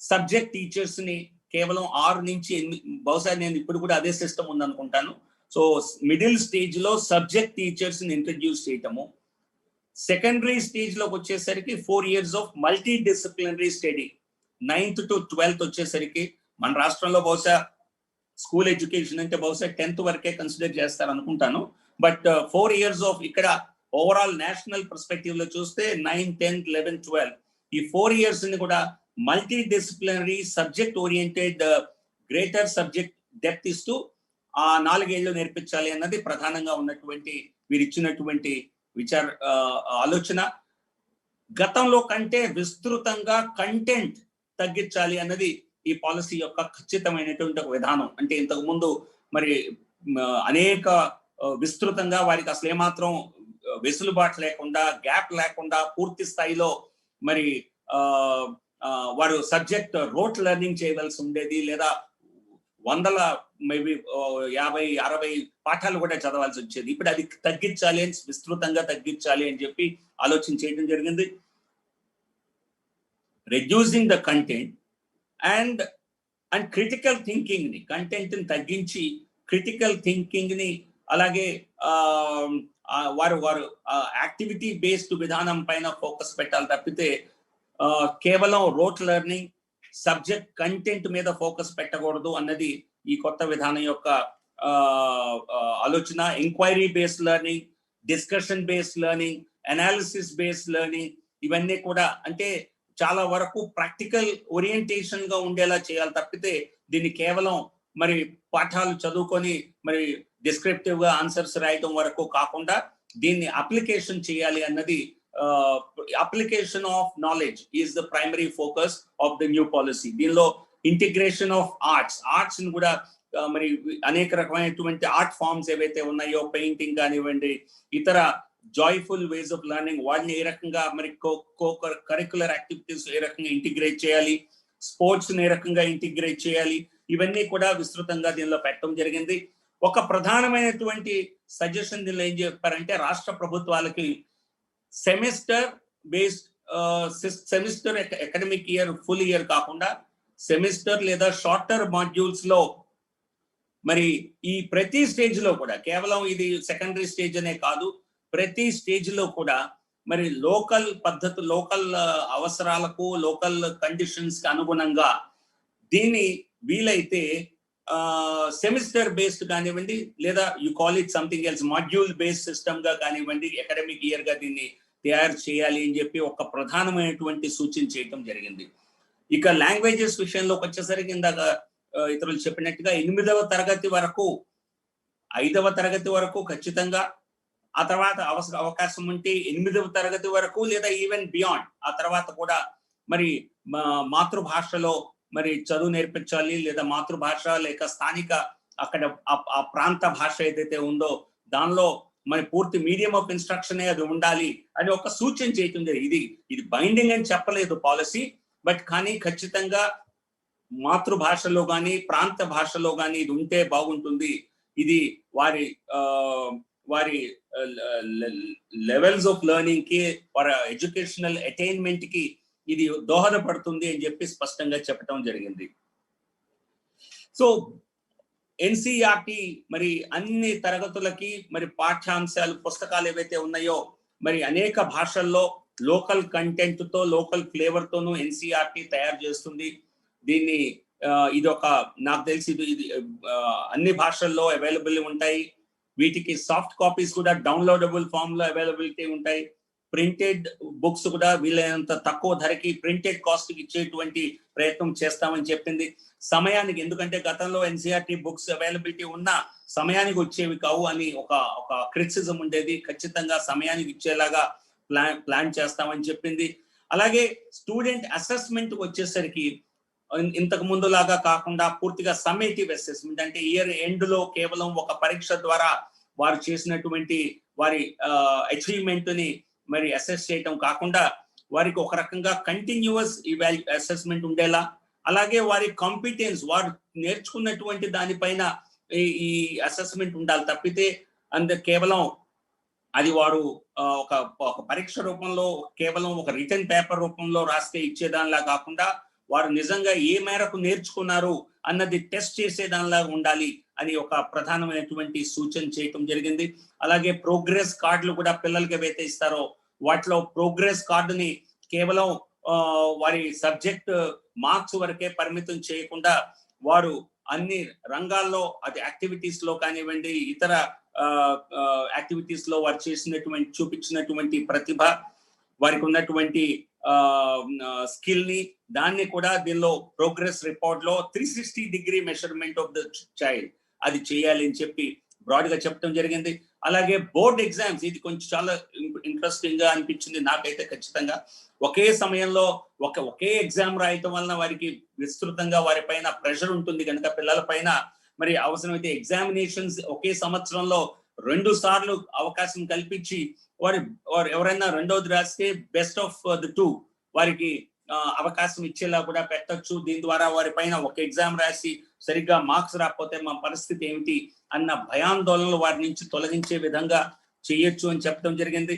సబ్జెక్ట్ టీచర్స్ ని కేవలం 6 నుంచి 8, బహుశా నేను ఇప్పుడు కూడా అదే సిస్టమ్ ఉందనుకుంటాను. సో మిడిల్ స్టేజ్ లో సబ్జెక్ట్ టీచర్స్ ని ఇంట్రడ్యూస్ చేయటము. సెకండరీ స్టేజ్ లోకి వచ్చేసరికి 4 years of multi disciplinary study, 9th to 12th వచ్చేసరికి మన రాష్ట్రంలో బహుశా స్కూల్ ఎడ్యుకేషన్ అంటే బహుశా 10th వరకే కన్సిడర్ చేస్తారు అనుకుంటాను. బట్ 4 years ఆఫ్ ఇక్కడ ఓవరాల్ నేషనల్ పర్స్పెక్టివ్ లో చూస్తే 9, 10, 11, 12 ఈ 4 years ని కూడా multi disciplinary subject oriented greater subject depth ఇస్తూ ఆ 4 ఏళ్ళు నేర్పించాలి అన్నది ప్రధానంగా ఉన్నటువంటి వీరిచ్చినటువంటి ఆలోచన. గతంలో కంటే విస్తృతంగా కంటెంట్ తగ్గించాలి అన్నది ఈ పాలసీ యొక్క ఖచ్చితమైనటువంటి ఒక విధానం. అంటే ఇంతకు ముందు మరి అనేక విస్తృతంగా వారికి అసలు ఏమాత్రం వెసులుబాటు లేకుండా, గ్యాప్ లేకుండా పూర్తి స్థాయిలో మరి వారు సబ్జెక్ట్ రోట్ లెర్నింగ్ చేయవలసి ఉండేది, లేదా వందల మేబీ 50-60 పాఠాలు కూడా చదవాల్సి వచ్చేది. ఇప్పుడు అది తగ్గించాలి అని, విస్తృతంగా తగ్గించాలి అని చెప్పి ఆలోచన చేయడం జరిగింది. Reducing the content and critical thinking ని, కంటెంట్ ని తగ్గించి క్రిటికల్ థింకింగ్ ని, అలాగే వారు యాక్టివిటీ బేస్డ్ విధానం పైన ఫోకస్ పెట్టాలి తప్పితే కేవలం రోట్ లెర్నింగ్, సబ్జెక్ట్ కంటెంట్ మీద ఫోకస్ పెట్టకూడదు అన్నది ఈ కొత్త విధానం యొక్క ఆలోచన. Enquiry based learning, discussion based learning, analysis based learning, ఇవన్నీ కూడా అంటే చాలా వరకు ప్రాక్టికల్ ఓరియంటేషన్ గా ఉండేలా చేయాలి తప్పితే దీన్ని కేవలం మరి పాఠాలు చదువుకొని మరి డిస్క్రిప్టివ్ గా ఆన్సర్స్ రాయడం వరకు కాకుండా దీన్ని అప్లికేషన్ చేయాలి అన్నది. Application of knowledge is the primary focus of the new policy. దీనిలో ఇంటిగ్రేషన్ ఆఫ్ ఆర్ట్స్ ని కూడా మరి అనేక రకమైనటువంటి ఆర్ట్ ఫార్మ్స్ ఏవైతే ఉన్నాయో, పెయింటింగ్ కానివ్వండి, ఇతర జాయ్ఫుల్ వేస్ ఆఫ్ లెర్నింగ్, వాటిని ఏ రకంగా మరి కరిక్యులర్ యాక్టివిటీస్ ఏ రకంగా ఇంటిగ్రేట్ చేయాలి, స్పోర్ట్స్ ఏ రకంగా ఇంటిగ్రేట్ చేయాలి, ఇవన్నీ కూడా విస్తృతంగా దీనిలో పెట్టడం జరిగింది. ఒక ప్రధానమైనటువంటి సజెషన్ దీనిలో ఏం చెప్పారంటే, రాష్ట్ర ప్రభుత్వాలకి semester based semester academic year full year కాకుండా సెమిస్టర్ లేదా షార్టర్ మాడ్యూల్స్ లో మరి ఈ ప్రతి స్టేజ్ లో కూడా, కేవలం ఇది సెకండరీ స్టేజ్ అనే కాదు, ప్రతి స్టేజ్ లో కూడా మరి లోకల్ పద్ధతి, లోకల్ అవసరాలకు, లోకల్ కండిషన్స్ కి అనుగుణంగా దీన్ని వీలైతే సెమిస్టర్ బేస్డ్ కానివ్వండి, లేదా you call it something else module based system గా కానివ్వండి, అకాడమిక్ ఇయర్ గా దీన్ని తయారు చేయాలి అని చెప్పి ఒక ప్రధానమైనటువంటి సూచన చేయటం జరిగింది. ఇక లాంగ్వేజెస్ విషయంలోకి వచ్చేసరికి ఇందాక ఇతరులు చెప్పినట్టుగా 8వ తరగతి వరకు, 5వ తరగతి వరకు ఖచ్చితంగా, ఆ తర్వాత అవకాశం ఉంటే 8వ తరగతి వరకు లేదా ఈవెన్ బియాండ్ ఆ తర్వాత కూడా మరి మాతృభాషలో మరి చదువు నేర్పించాలి, లేదా మాతృభాష లేక స్థానిక అక్కడ ఆ ప్రాంత భాష ఏదైతే ఉందో దానిలో మరి పూర్తి మీడియం ఆఫ్ ఇన్స్ట్రక్షన్ అది ఉండాలి అని ఒక సూచన చేయటం జరిగింది. ఇది బైండింగ్ అని చెప్పలేదు పాలసీ, బట్ కానీ ఖచ్చితంగా మాతృభాషలో కానీ ప్రాంత భాషలో కానీ ఇది ఉంటే బాగుంటుంది. ఇది వారి లెవెల్స్ ఆఫ్ లెర్నింగ్ కి, వారి ఎడ్యుకేషనల్ అటైన్మెంట్ కి ఇది దోహదపడుతుంది అని చెప్పి స్పష్టంగా చెప్పడం జరిగింది. సో ఎన్సిఆర్టి మరి అన్ని తరగతులకి మరి పాఠ్యాంశాలు, పుస్తకాలు ఏవైతే ఉన్నాయో మరి అనేక భాషల్లో లోకల్ కంటెంట్ తో, లోకల్ ఫ్లేవర్ తోనూ ఎన్సిఆర్టి తయారు చేస్తుంది. దీన్ని ఇది ఒక, నాకు తెలిసి ఇది అన్ని భాషల్లో అవైలబుల్ ఉంటాయి. వీటికి సాఫ్ట్ కాపీస్ కూడా డౌన్లోడబుల్ ఫామ్ లో అవైలబిలిటీ ఉంటాయి. ప్రింటెడ్ బుక్స్ కూడా వీలైనంత తక్కువ ధరకి ప్రింటెడ్ కాస్ట్ ఇచ్చేటువంటి ప్రయత్నం చేస్తామని చెప్పింది. సమయానికి, ఎందుకంటే గతంలో ఎన్సిఆర్టి బుక్స్ అవైలబిలిటీ ఉన్న సమయానికి వచ్చేవి కావు అని ఒక క్రిటిసిజం ఉండేది. ఖచ్చితంగా సమయానికి ఇచ్చేలాగా ప్లాన్ చేస్తామని చెప్పింది. అలాగే స్టూడెంట్ అసెస్మెంట్ వచ్చేసరికి ఇంతకు ముందు లాగా కాకుండా పూర్తిగా సమ్మేటివ్ అసెస్మెంట్, అంటే ఇయర్ ఎండ్ లో కేవలం ఒక పరీక్ష ద్వారా వారు చేసినటువంటి వారి అచీవ్మెంట్ ని మరి అసెస్ చేయటం కాకుండా వారికి ఒక రకంగా కంటిన్యూస్ అసెస్మెంట్ ఉండేలా, అలాగే వారి కాంపిటెన్స్, వారు నేర్చుకున్నటువంటి దానిపైన ఈ అసెస్మెంట్ ఉండాలి తప్పితే కేవలం అది వారు ఒక పరీక్ష రూపంలో, కేవలం ఒక రిటర్న్ పేపర్ రూపంలో రాస్తే ఇచ్చేదానిలా కాకుండా వారు నిజంగా ఏ మేరకు నేర్చుకున్నారు అన్నది టెస్ట్ చేసేదానిలా ఉండాలి అని ఒక ప్రధానమైనటువంటి సూచన చేయటం జరిగింది. అలాగే ప్రోగ్రెస్ కార్డులు కూడా పిల్లలకి ఏవైతే ఇస్తారో వాటిలో ప్రోగ్రెస్ కార్డుని కేవలం వారి సబ్జెక్ట్ మార్క్స్ వరకే పరిమితం చేయకుండా వారు అన్ని రంగాల్లో, అది యాక్టివిటీస్ లో కానివ్వండి, ఇతర యాక్టివిటీస్ లో వారు చేసినటువంటి, చూపించినటువంటి ప్రతిభ, వారికి ఉన్నటువంటి స్కిల్ ని, దాన్ని కూడా దీనిలో ప్రోగ్రెస్ రిపోర్ట్ లో 360-degree measurement of the child అది చేయాలి అని చెప్పి బ్రాడ్ గా చెప్పడం జరిగింది. అలాగే బోర్డ్ ఎగ్జామ్స్, ఇది కొంచెం చాలా ఇంట్రెస్టింగ్ గా అనిపించింది నాకైతే. ఖచ్చితంగా ఒకే సమయంలో ఒకే ఎగ్జామ్ రాయటం వలన వారికి విస్తృతంగా వారి పైన ప్రెషర్ ఉంటుంది కనుక, పిల్లల పైన మరి అవసరమైతే ఎగ్జామినేషన్స్ ఒకే సంవత్సరంలో 2 సార్లు అవకాశం కల్పించి వారు ఎవరైనా రెండోది రాస్తే బెస్ట్ ఆఫ్ ది 2 వారికి అవకాశం ఇచ్చేలా కూడా పెట్టొచ్చు. దీని ద్వారా వారి పైన ఒక ఎగ్జామ్ రాసి సరిగ్గా మార్క్స్ రాకపోతే మా పరిస్థితి ఏమిటి అన్న భయాందోళనలు వారి నుంచి తొలగించే విధంగా చేయొచ్చు అని చెప్పడం జరిగింది.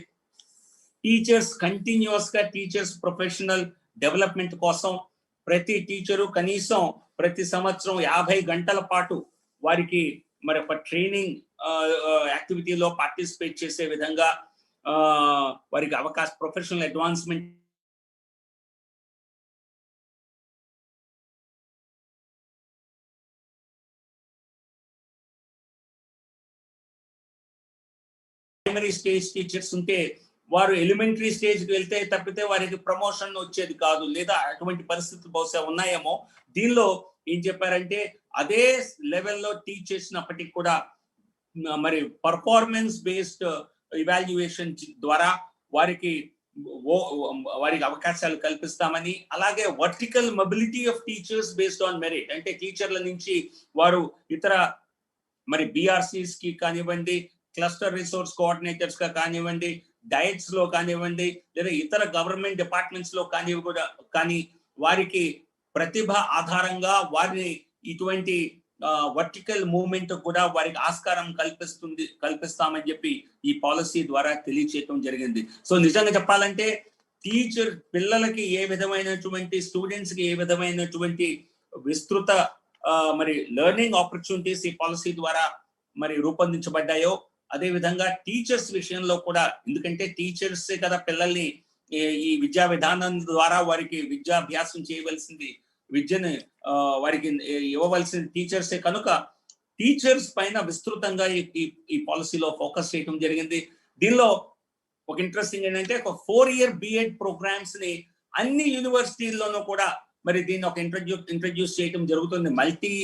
టీచర్స్ కంటిన్యూస్ గా టీచర్స్ ప్రొఫెషనల్ డెవలప్మెంట్ కోసం ప్రతి టీచరు కనీసం ప్రతి సంవత్సరం 50 గంటల పాటు వారికి మరి ఒక ట్రైనింగ్ యాక్టివిటీలో పార్టిసిపేట్ చేసే విధంగా వారికి అవకాశం professional advancement primary stage teachers ఉంటే వారు ఎలిమెంటరీ స్టేజ్కి వెళ్తే తప్పితే వారికి ప్రమోషన్ వచ్చేది కాదు, లేదా అటువంటి పరిస్థితులు బహుశా ఉన్నాయేమో. దీనిలో ఏం చెప్పారంటే అదే లెవెల్లో టీచ్ చేసినప్పటికీ కూడా మరి పర్ఫార్మెన్స్ బేస్డ్ ఇవాల్యుయేషన్ ద్వారా వారికి అవకాశాలు కల్పిస్తామని, అలాగే vertical mobility of teachers based on merit, అంటే టీచర్ల నుంచి వారు ఇతర మరి BRCs కి కానివ్వండి, క్లస్టర్ రిసోర్స్ కోఆర్డినేటర్స్ గా కానివ్వండి, డైట్స్ లో కానివ్వండి, లేదా ఇతర గవర్నమెంట్ డిపార్ట్మెంట్స్ లో కానీ వారికి ప్రతిభ ఆధారంగా వారిని ఇటువంటి వర్టికల్ మూవ్మెంట్ కూడా వారికి ఆస్కారం కల్పిస్తామని చెప్పి ఈ పాలసీ ద్వారా తెలియచేయడం జరిగింది. సో నిజంగా చెప్పాలంటే టీచర్ పిల్లలకి ఏ విధమైనటువంటి స్టూడెంట్స్ కి ఏ విధమైనటువంటి విస్తృత మరి లెర్నింగ్ ఆపర్చునిటీస్ ఈ పాలసీ ద్వారా మరి రూపొందించబడ్డాయో అదే విధంగా టీచర్స్ విషయంలో కూడా, ఎందుకంటే టీచర్స్ కదా పిల్లల్ని ఈ విద్యా విధానం ద్వారా వారికి విద్యాభ్యాసం చేయవలసింది, విద్యను వారికి ఇవ్వవలసింది టీచర్సే కనుక టీచర్స్ పైన విస్తృతంగా ఈ పాలసీలో ఫోకస్ చేయడం జరిగింది. దీనిలో ఒక ఇంట్రెస్టింగ్ ఏంటంటే ఒక 4-year B.Ed ప్రోగ్రామ్స్ ని అన్ని యూనివర్సిటీల్లోనూ కూడా మరి దీన్ని ఒక ఇంట్రడ్యూస్ చేయడం జరుగుతుంది. మల్టీ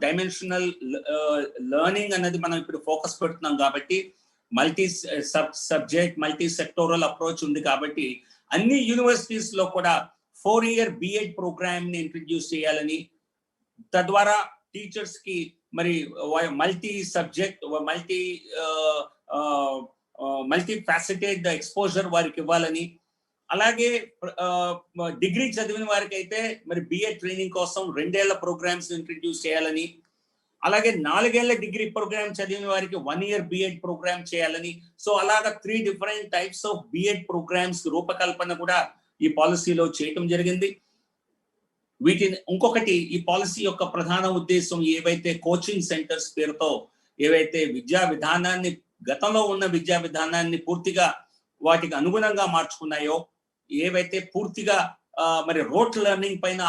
డైమెన్షనల్ లెర్నింగ్ అనేది మనం ఇప్పుడు ఫోకస్ పెడుతున్నాం కాబట్టి, multi subject multi sectoral approach ఉంది కాబట్టి అన్ని యూనివర్సిటీస్ లో కూడా 4-year B.Ed ప్రోగ్రామ్ ని ఇంట్రడ్యూస్ చేయాలని, తద్వారా టీచర్స్ కి మరి multi subject multi faceted exposure వారికి ఇవ్వాలని, అలాగే డిగ్రీ చదివిన వారికి అయితే మరి B.Ed ట్రైనింగ్ కోసం 2 ఏళ్ల ప్రోగ్రామ్స్ ఇంట్రడ్యూస్ చేయాలని, అలాగే 4 ఏళ్ల డిగ్రీ ప్రోగ్రామ్ చదివిన వారికి 1-year B.Ed ప్రోగ్రామ్ చేయాలని. సో అలాగా 3 different types of B.Ed programmes రూపకల్పన కూడా ఈ పాలసీలో చేయటం జరిగింది. వీటిని ఇంకొకటి, ఈ పాలసీ యొక్క ప్రధాన ఉద్దేశం ఏవైతే కోచింగ్ సెంటర్స్ పేరుతో ఏవైతే విద్యా విధానాన్ని గతంలో ఉన్న విద్యా విధానాన్ని పూర్తిగా వాటికి అనుగుణంగా మార్చుకున్నాయో, ఏవైతే పూర్తిగా మరి రోట్ లెర్నింగ్ పైన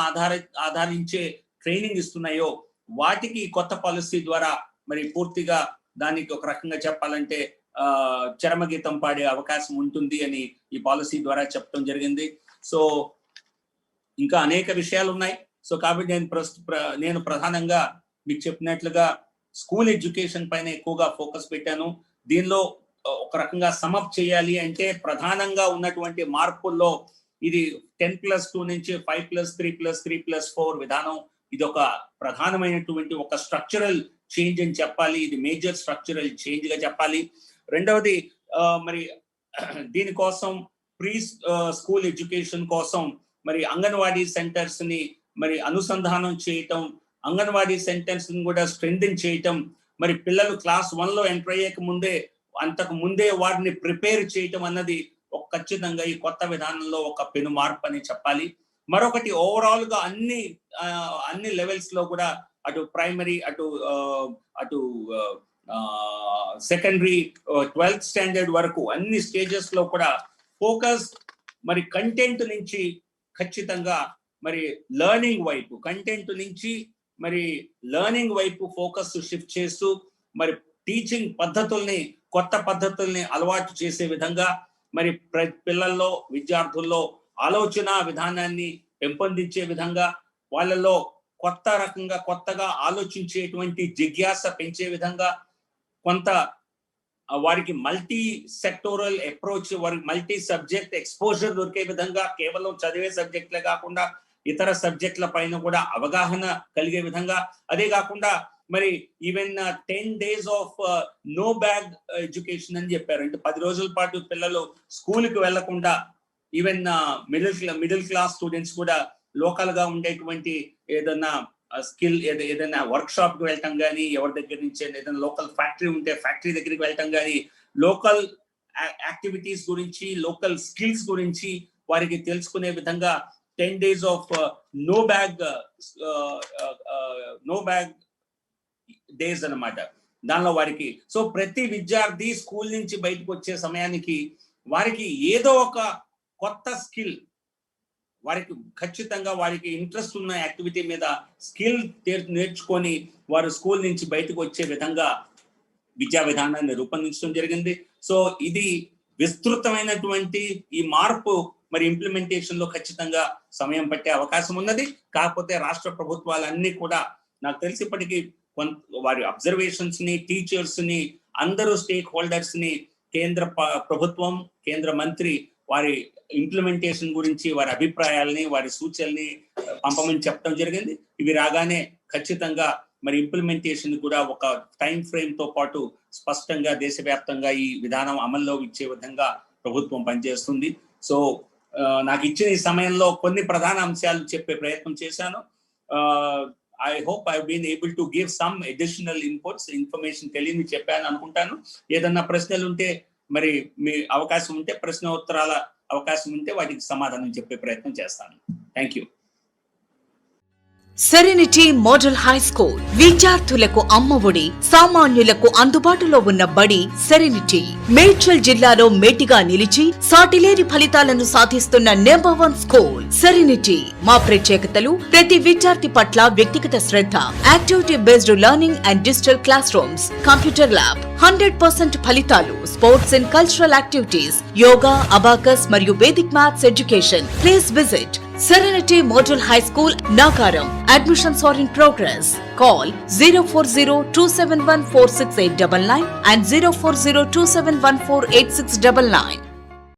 ఆధారించే ట్రైనింగ్ ఇస్తున్నాయో వాటికి కొత్త పాలసీ ద్వారా మరి పూర్తిగా దానికి ఒక రకంగా చెప్పాలంటే చరమగీతం పాడే అవకాశం ఉంటుంది అని ఈ పాలసీ ద్వారా చెప్పడం జరిగింది. సో ఇంకా అనేక విషయాలు ఉన్నాయి. సో కాబట్టి నేను ప్రధానంగా మీకు చెప్పినట్లుగా స్కూల్ ఎడ్యుకేషన్ పైన ఎక్కువగా ఫోకస్ పెట్టాను. దీనిలో ఒక రకంగా సమప్ చేయాలి అంటే ప్రధానంగా ఉన్నటువంటి మార్పుల్లో ఇది 10+2 నుంచి 5+3+3+4 విధానం, ఇది ఒక ప్రధానమైనటువంటి ఒక స్ట్రక్చరల్ చేంజ్ అని చెప్పాలి. ఇది మేజర్ స్ట్రక్చరల్ చేంజ్ గా చెప్పాలి. రెండవది మరి దీనికోసం ప్రీ స్కూల్ ఎడ్యుకేషన్ కోసం మరి అంగన్వాడీ సెంటర్స్ ని మరి అనుసంధానం చేయటం, అంగన్వాడీ సెంటర్స్ ని కూడా స్ట్రెంథెన్ చేయటం, మరి పిల్లలు క్లాస్ 1లో ఎంటర్ అయ్యేక ముందే అంతకు ముందే వారిని ప్రిపేర్ చేయటం అన్నది ఖచ్చితంగా ఈ కొత్త విధానంలో ఒక పెను మార్పు అని చెప్పాలి. మరొకటి ఓవరాల్ గా అన్ని లెవెల్స్ లో కూడా అటు ప్రైమరీ అటు సెకండరీ 12th స్టాండర్డ్ వరకు అన్ని స్టేజెస్ లో కూడా ఫోకస్ మరి కంటెంట్ నుంచి ఖచ్చితంగా మరి లెర్నింగ్ వైపు, కంటెంట్ నుంచి మరి లెర్నింగ్ వైపు ఫోకస్ షిఫ్ట్ చేస్తూ మరి టీచింగ్ పద్ధతుల్ని, కొత్త పద్ధతుల్ని అలవాటు చేసే విధంగా మరి పిల్లల్లో విద్యార్థుల్లో ఆలోచన విధానాన్ని పెంపొందించే విధంగా, వాళ్ళలో కొత్తగా ఆలోచించేటువంటి జిజ్ఞాస పెంచే విధంగా, కొంత వారికి మల్టీ సెక్టోరల్ అప్రోచ్, వారికి మల్టీ సబ్జెక్ట్ ఎక్స్పోజర్ దొరికే విధంగా, కేవలం చదివే సబ్జెక్టులే కాకుండా ఇతర సబ్జెక్టుల పైన కూడా అవగాహన కలిగే విధంగా, అదే కాకుండా మరి even 10 days of no bag education అని చెప్పారు. అంటే 10 రోజుల పాటు పిల్లలు స్కూల్కి వెళ్లకుండా, ఈవెన్ మిడిల్ క్లాస్ స్టూడెంట్స్ కూడా లోకల్ గా ఉండేటువంటి ఏదైనా స్కిల్ ఏదైనా వర్క్ షాప్ కి వెళ్ళటం కానీ, ఎవరి దగ్గర నుంచి ఏదైనా లోకల్ ఫ్యాక్టరీ ఉంటే ఫ్యాక్టరీ దగ్గరికి వెళ్ళటం కానీ, లోకల్ యాక్టివిటీస్ గురించి, లోకల్ స్కిల్స్ గురించి వారికి తెలుసుకునే విధంగా 10 days of no bag days అన్నమాట. దానిలో వారికి సో ప్రతి విద్యార్థి స్కూల్ నుంచి బయటకు వచ్చే సమయానికి వారికి ఏదో ఒక కొత్త స్కిల్, వారికి ఖచ్చితంగా వారికి ఇంట్రెస్ట్ ఉన్న యాక్టివిటీ మీద స్కిల్ నేర్చుకొని వారు స్కూల్ నుంచి బయటకు వచ్చే విధంగా విద్యా విధానాన్ని రూపొందించడం జరిగింది. సో ఇది విస్తృతమైనటువంటి ఈ మార్పు మరి ఇంప్లిమెంటేషన్ లో ఖచ్చితంగా సమయం పట్టే అవకాశం ఉన్నది. కాకపోతే రాష్ట్ర ప్రభుత్వాలన్నీ కూడా నాకు తెలిసి ఇప్పటికీ వారి అబ్జర్వేషన్స్ ని, టీచర్స్ ని, అందరూ స్టేక్ హోల్డర్స్ ని కేంద్ర ప్రభుత్వం, కేంద్ర మంత్రి వారి ఇంప్లిమెంటేషన్ గురించి వారి అభిప్రాయాలని, వారి సూచనల్ని పంపమని చెప్పడం జరిగింది. ఇవి రాగానే ఖచ్చితంగా మరి ఇంప్లిమెంటేషన్ కూడా ఒక టైం ఫ్రేమ్ తో పాటు స్పష్టంగా దేశవ్యాప్తంగా ఈ విధానం అమల్లో ఇచ్చే విధంగా ప్రభుత్వం పనిచేస్తుంది. సో నాకు ఇచ్చిన ఈ సమయంలో కొన్ని ప్రధాన అంశాలు చెప్పే ప్రయత్నం చేశాను. I hope I been able to give some additional information తెలియని చెప్పాను అనుకుంటాను. ఏదన్నా ప్రశ్నలు ఉంటే మరి మీ అవకాశం ఉంటే, ప్రశ్నోత్తరాల అవకాశం ఉంటే వాటికి సమాధానం చెప్పే ప్రయత్నం చేస్తాను. Thank you. Serenity model high school విద్యార్థులకు అమ్మఒడి, సామాన్యులకు అందుబాటులో ఉన్న బడి సెరెనిటీ. మేడ్చల్ జిల్లాలో మేటిగా నిలిచి సాటిలేని ఫలితాలను సాధిస్తున్న నెంబర్ 1 స్కూల్ సెరెనిటీ. మా ప్రత్యేకతలు: ప్రతి విద్యార్థి పట్ల వ్యక్తిగత శ్రద్ధ, activity based learning and digital classrooms, computer lab, 100% ఫలితాలు, sports and cultural activities, yoga, abacus మరియు Vedic maths education. Please visit Serenity Model High School, Nagaram. Admissions are in progress. Call 040-271-46899 and 040-271-48699.